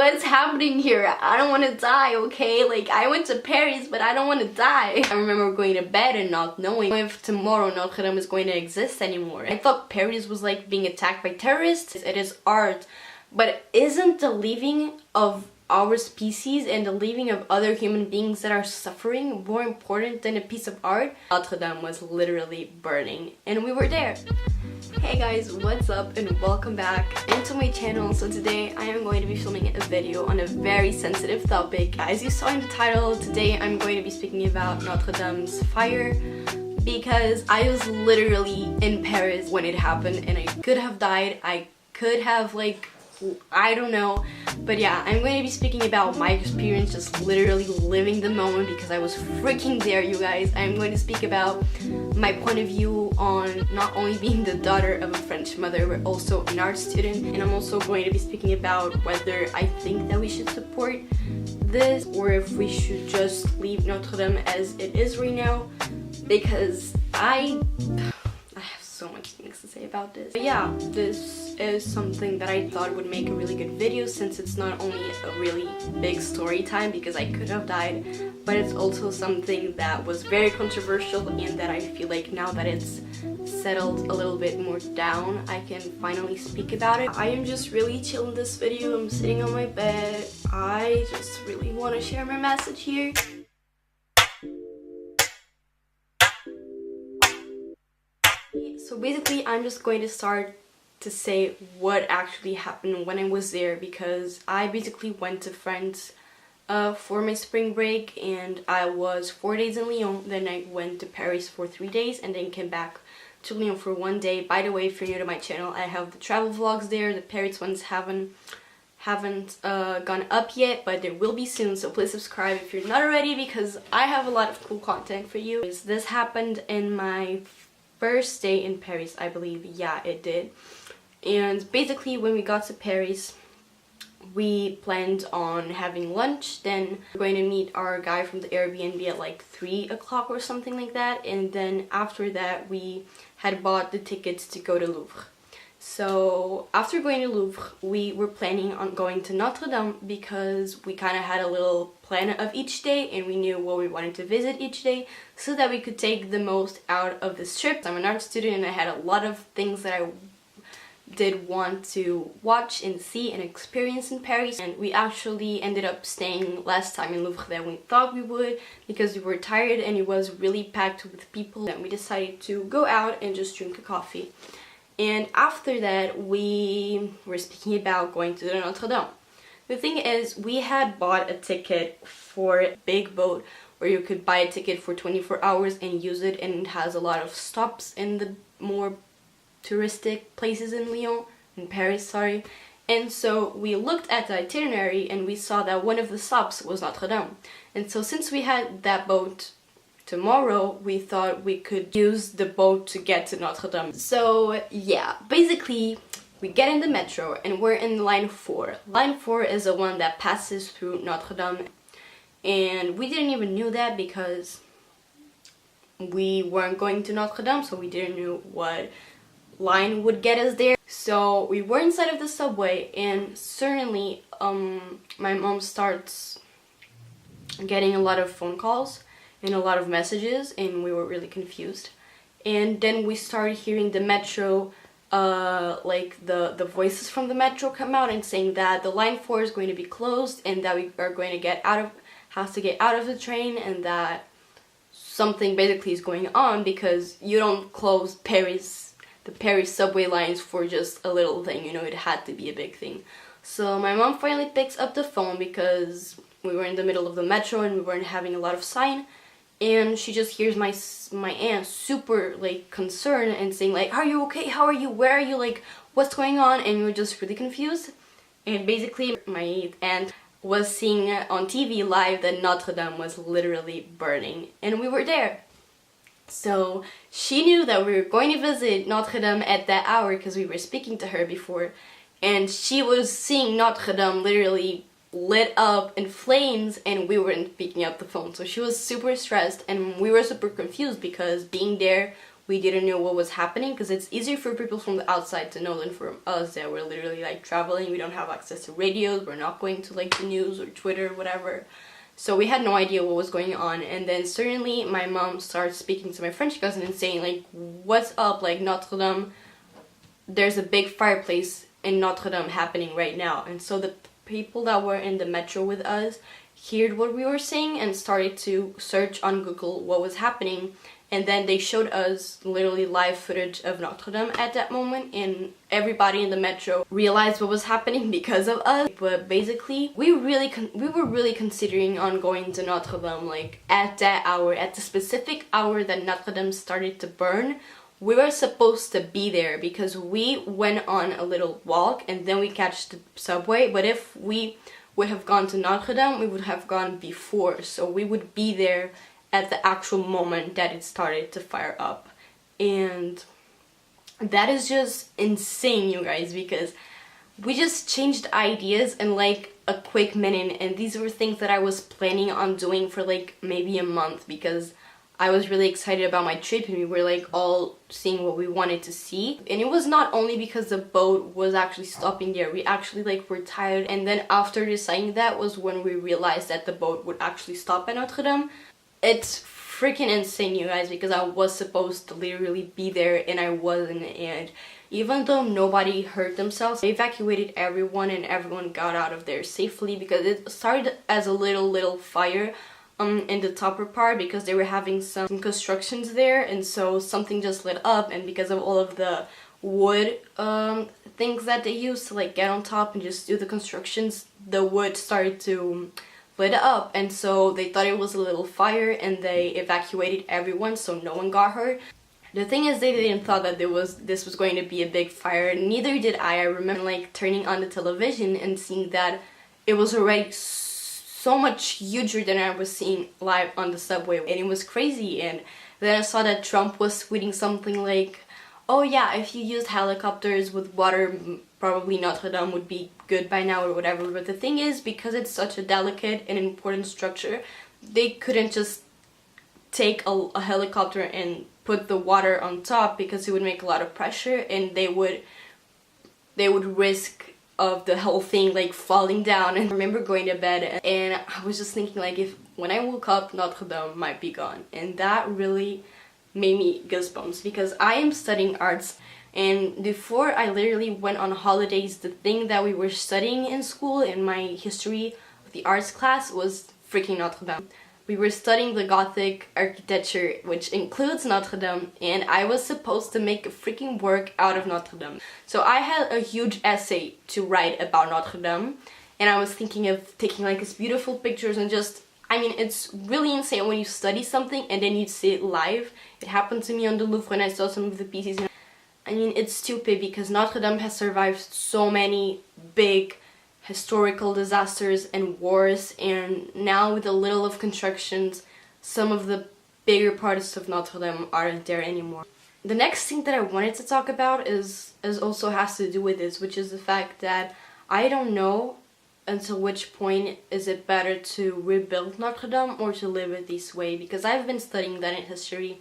what's happening here? I don't want to die, okay? Like, I went to Paris, but I don't want to die. I remember going to bed and not knowing if tomorrow Notre Dame is going to exist anymore. I thought Paris was like being attacked by terrorists. It is art, but isn't the leaving of our species and the leaving of other human beings that are suffering more important than a piece of art? Notre Dame was literally burning, and we were there. Hey guys, what's up and welcome back into my channel. So today I am going to be filming a video on a very sensitive topic. As you saw in the title, today I'm going to be speaking about Notre Dame's fire, because I was literally in Paris when it happened and I could have died. I could have, like, I don't know, but yeah, I'm going to be speaking about my experience, just literally living the moment, because I was freaking there, you guys. I'm going to speak about my point of view on not only being the daughter of a French mother, but also an art student, and I'm also going to be speaking about whether I think that we should support this or if we should just leave Notre Dame as it is right now, because I have so much things to say about this. But yeah, this is something that I thought would make a really good video, since it's not only a really big story time because I could have died, but it's also something that was very controversial and that I feel like now that it's settled a little bit more down, I can finally speak about it. I am just really chill in this video. I'm sitting on my bed. I just really want to share my message here. So basically, I'm just going to start to say what actually happened when I was there, because I basically went to France for my spring break, and I was 4 days in Lyon, then I went to Paris for 3 days, and then came back to Lyon for 1 day. By the way, if you're new to my channel, I have the travel vlogs there. The Paris ones haven't gone up yet, but there will be soon, so please subscribe if you're not already, because I have a lot of cool content for you. This happened in my first day in Paris, I believe. Yeah, it did. And basically, when we got to Paris, we planned on having lunch, then we're going to meet our guy from the Airbnb at like 3 o'clock or something like that, and then after that we had bought the tickets to go to Louvre. So after going to Louvre, we were planning on going to Notre Dame, because we kind of had a little plan of each day and we knew what we wanted to visit each day, so that we could take the most out of this trip. I'm an art student and I had a lot of things that I did want to watch and see and experience in Paris, and we actually ended up staying less time in Louvre than we thought we would, because we were tired and it was really packed with people, and we decided to go out and just drink a coffee. And after that, we were speaking about going to the Notre Dame. The thing is, we had bought a ticket for a big boat where you could buy a ticket for 24 hours and use it, and it has a lot of stops in the more touristic places in Lyon, in Paris, sorry. And so we looked at the itinerary and we saw that one of the stops was Notre Dame. And so since we had that boat tomorrow, we thought we could use the boat to get to Notre Dame. So yeah, basically we get in the metro and we're in line 4. Line 4 is the one that passes through Notre Dame, and we didn't even know that because we weren't going to Notre Dame, so we didn't know what line would get us there. So we were inside of the subway, and suddenly my mom starts getting a lot of phone calls and a lot of messages, and we were really confused. And then we started hearing the metro, like the voices from the metro come out and saying that the line 4 is going to be closed, and that we are going to have to get out of the train, and that something basically is going on, because you don't close the Paris subway lines for just a little thing, you know, it had to be a big thing. So my mom finally picks up the phone, because we were in the middle of the metro and we weren't having a lot of sign, and she just hears my aunt super like concerned and saying like, "Are you okay? How are you? Where are you? Like, what's going on?" And we were just really confused. And basically my aunt was seeing on TV live that Notre Dame was literally burning, and we were there. So she knew that we were going to visit Notre Dame at that hour, because we were speaking to her before, and she was seeing Notre Dame literally lit up in flames, and we weren't picking up the phone. So she was super stressed and we were super confused, because being there we didn't know what was happening, because it's easier for people from the outside to know than for us that we're literally like traveling. We don't have access to radios, we're not going to like the news or Twitter or whatever. So we had no idea what was going on. And then suddenly my mom starts speaking to my French cousin and saying like, what's up, like Notre Dame, there's a big fireplace in Notre Dame happening right now. And so the people that were in the metro with us heard what we were saying and started to search on Google what was happening. And then they showed us literally live footage of Notre Dame at that moment, and everybody in the metro realized what was happening because of us. But basically, we were really considering on going to Notre Dame, like at that hour, at the specific hour that Notre Dame started to burn. We were supposed to be there because we went on a little walk and then we catch the subway. But if we would have gone to Notre Dame, we would have gone before, so we would be there at the actual moment that it started to fire up. And that is just insane, you guys, because we just changed ideas in like a quick minute, and these were things that I was planning on doing for like maybe a month, because I was really excited about my trip and we were like all seeing what we wanted to see. And it was not only because the boat was actually stopping there, we actually like were tired, and then after deciding that was when we realized that the boat would actually stop at Notre Dame. It's freaking insane, you guys, because I was supposed to literally be there and I wasn't. And even though nobody hurt themselves, they evacuated everyone and everyone got out of there safely, because it started as a little fire in the topper part, because they were having some constructions there, and so something just lit up, and because of all of the wood things that they used to like get on top and just do the constructions, the wood started to lit up, and so they thought it was a little fire and they evacuated everyone so no one got hurt. The thing is, they didn't thought that this was going to be a big fire, neither did I. I remember like turning on the television and seeing that it was already so much huger than I was seeing live on the subway, and it was crazy. And then I saw that Trump was tweeting something like, oh yeah, if you used helicopters with water, probably Notre Dame would be good by now or whatever. But the thing is, because it's such a delicate and important structure, they couldn't just take a helicopter and put the water on top, because it would make a lot of pressure and they would risk of the whole thing like falling down. And I remember going to bed and I was just thinking like, if when I woke up, Notre Dame might be gone. And that really made me goosebumps, because I am studying arts, and before I literally went on holidays, the thing that we were studying in school in my history of the arts class was freaking Notre Dame. We were studying the Gothic architecture, which includes Notre Dame, and I was supposed to make a freaking work out of Notre Dame. So I had a huge essay to write about Notre Dame, and I was thinking of taking like these beautiful pictures and just, I mean, it's really insane when you study something and then you see it live. It happened to me on the Louvre when I saw some of the pieces. I mean, it's stupid because Notre Dame has survived so many big historical disasters and wars, and now with a little of constructions, some of the bigger parts of Notre Dame aren't there anymore. The next thing that I wanted to talk about is also has to do with this, which is the fact that I don't know until which point is it better to rebuild Notre Dame or to leave it this way, because I've been studying that in history,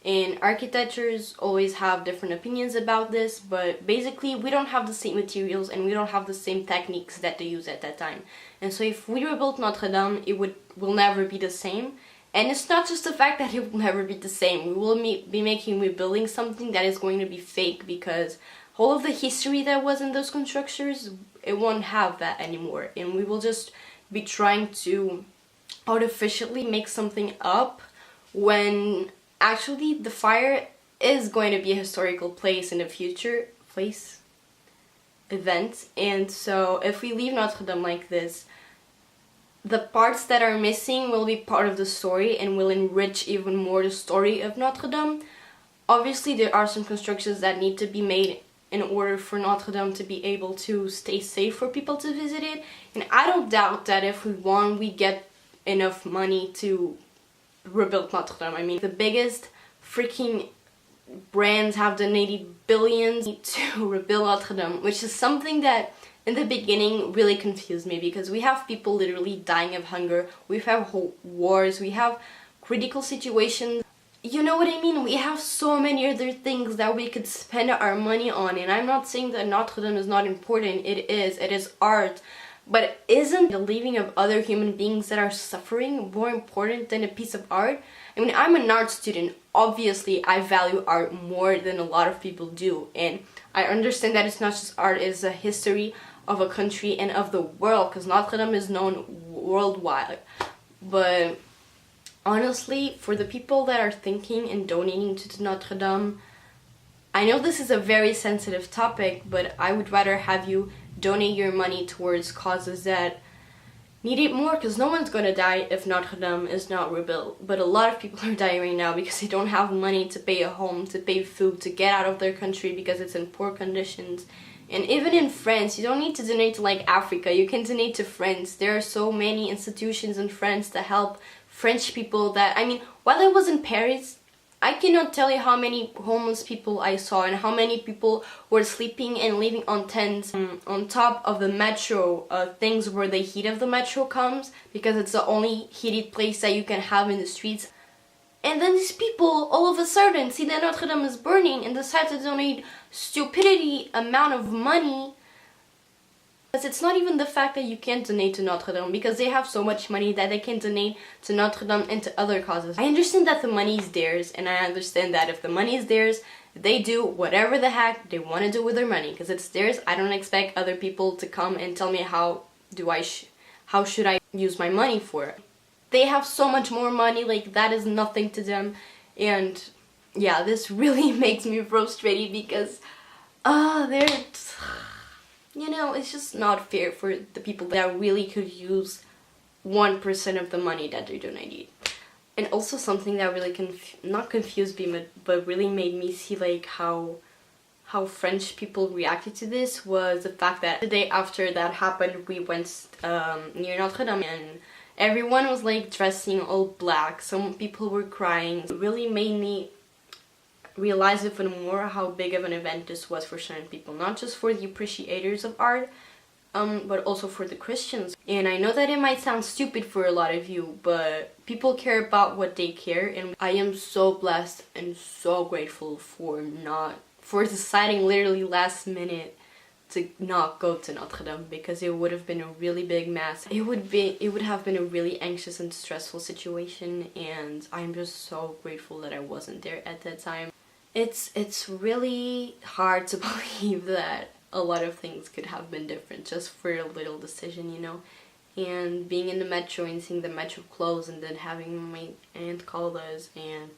and architectures always have different opinions about this, but basically we don't have the same materials and we don't have the same techniques that they used at that time. And so if we rebuilt Notre Dame, it will never be the same. And it's not just the fact that it will never be the same. We will be rebuilding something that is going to be fake, because all of the history that was in those constructions, it won't have that anymore. And we will just be trying to artificially make something up when actually the fire is going to be a historical place in the future, event. And so if we leave Notre Dame like this, the parts that are missing will be part of the story and will enrich even more the story of Notre Dame. Obviously there are some constructions that need to be made in order for Notre Dame to be able to stay safe for people to visit it. And I don't doubt that if we get enough money to rebuild Notre Dame. I mean, the biggest freaking brands have donated billions to rebuild Notre Dame, which is something that in the beginning really confused me, because we have people literally dying of hunger, we have whole wars, we have critical situations. you know what I mean? We have so many other things that we could spend our money on, and I'm not saying that Notre Dame is not important. It is art. But isn't the living of other human beings that are suffering more important than a piece of art? I mean, I'm an art student. Obviously, I value art more than a lot of people do. And I understand that it's not just art, it's a history of a country and of the world, because Notre Dame is known worldwide. But honestly, for the people that are thinking and donating to Notre Dame, I know this is a very sensitive topic, but I would rather have you donate your money towards causes that need it more, because no one's gonna die if Notre Dame is not rebuilt. But a lot of people are dying right now because they don't have money to pay a home, to pay food, to get out of their country because it's in poor conditions. And even in France, you don't need to donate to like Africa, you can donate to France. There are so many institutions in France to help French people that, I mean, while I was in Paris, I cannot tell you how many homeless people I saw and how many people were sleeping and living on tents on top of the metro things where the heat of the metro comes, because it's the only heated place that you can have in the streets. And then these people all of a sudden see that Notre Dame is burning and decide to donate stupidity amount of money. Because it's not even the fact that you can't donate to Notre Dame, because they have so much money that they can donate to Notre Dame and to other causes. I understand that the money is theirs, and I understand that if the money is theirs, they do whatever the heck they want to do with their money, because it's theirs. I don't expect other people to come and tell me how should I use my money for it. They have so much more money, like that is nothing to them. And yeah, this really makes me frustrated because you know, it's just not fair for the people that really could use 1% of the money that they donated. And also something that really not confused me, but really made me see like how French people reacted to this was the fact that the day after that happened, we went near Notre Dame and everyone was like dressing all black. Some people were crying. It really made me realize even more how big of an event this was for certain people, not just for the appreciators of art, but also for the Christians. And I know that it might sound stupid for a lot of you, but people care about what they care, and I am so blessed and so grateful for deciding literally last minute to not go to Notre Dame, because it would have been a really big mess. It would have been a really anxious and stressful situation, and I'm just so grateful that I wasn't there at that time. It's really hard to believe that a lot of things could have been different just for a little decision, you know. And being in the metro and seeing the metro close, and then having my aunt call us, and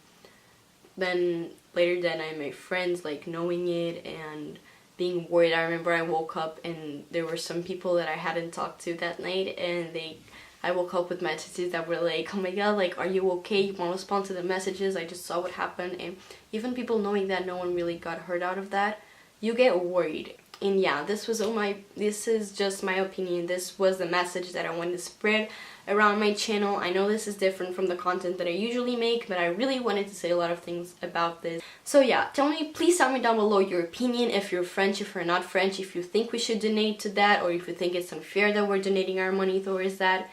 then later that night my friends like knowing it and being worried. I remember I woke up and there were some people that I hadn't talked to that night, and I woke up with messages that were like, oh my god, like, are you okay? You want to respond to the messages? I just saw what happened. And even people knowing that no one really got hurt out of that, you get worried. And yeah, this is just my opinion. This was the message that I wanted to spread around my channel. I know this is different from the content that I usually make, but I really wanted to say a lot of things about this. So yeah, please tell me down below your opinion, if you're French, if you're not French, if you think we should donate to that, or if you think it's unfair that we're donating our money towards that.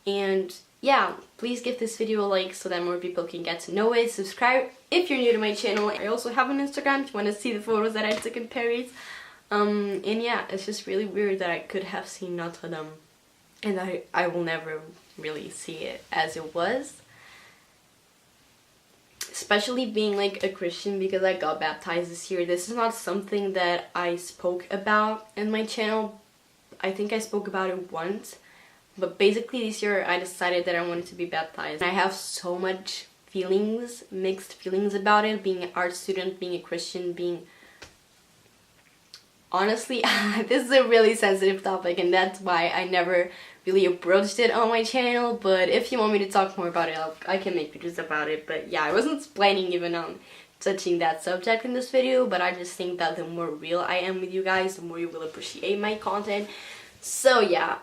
And yeah, please give this video a like so that more people can get to know it. Subscribe if you're new to my channel. I also have an Instagram if you want to see the photos that I took in Paris. And yeah, it's just really weird that I could have seen Notre Dame and I will never really see it as it was. Especially being like a Christian, because I got baptized this year. This is not something that I spoke about in my channel. I think I spoke about it once. But basically this year I decided that I wanted to be baptized. I have so much feelings, mixed feelings about it, being an art student, being a Christian, honestly, this is a really sensitive topic, and that's why I never really approached it on my channel. But if you want me to talk more about it, I can make videos about it. But yeah, I wasn't planning even on touching that subject in this video, but I just think that the more real I am with you guys, the more you will appreciate my content. So yeah,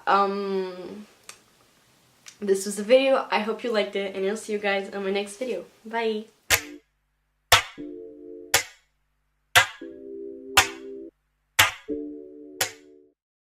this was the video. I hope you liked it, and I'll see you guys on my next video. Bye!